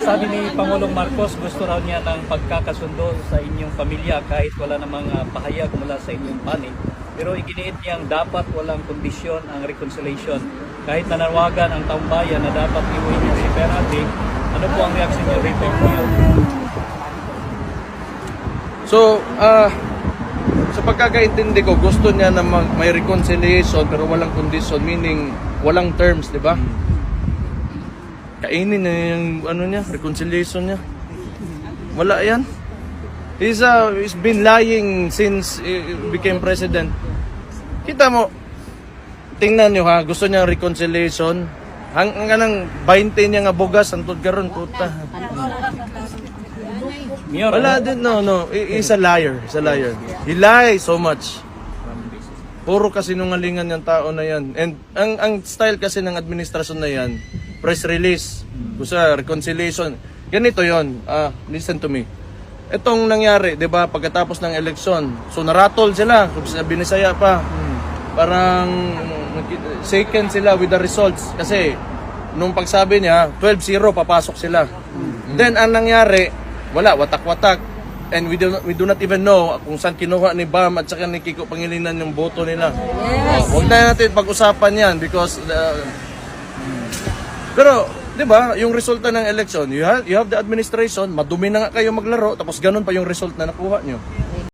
sabi ni Pangulong Marcos, gusto raw niya ng pagkakasundo sa inyong pamilya kahit wala namang pahayag mula sa inyong panig. Pero iginiit niyang dapat walang kondisyon ang reconciliation. Kahit nanawagan ang taong bayan na dapat iuwi niya si Perate, ano po ang reaksyon niyo rito? So, sa pagkakaintindi ko, gusto niya na may reconciliation pero walang condition, meaning walang terms, di ba? Kainin niya yung reconciliation niya. Wala yan. He's been lying since he became president. Kita mo, tingnan niyo ha, gusto niya reconciliation. Hanggang 20 niya nga bugas, antod karon puta. Wala din, no. He's a liar. He's a liar. He lies so much. Puro kasinungalingan yung tao na yan. And ang style kasi ng administrasyon na yan, press release, gusto reconciliation. Ganito yon. Listen to me. Itong nangyari, 'di ba, pagkatapos ng eleksyon, so naratol sila, binisaya pa. Parang shaken sila with the results kasi nung pagsabi niya 12-0 papasok sila. Then ang nangyari, wala, watak-watak. And we do not even know kung saan kinuha ni Bam at saka ni Kiko Pangilinan yung boto nila. Yes. Huwag na natin pag-usapan yan because pero, di ba, yung resulta ng election, you have the administration, madumi na nga kayo maglaro, tapos ganun pa yung result na nakuha nyo.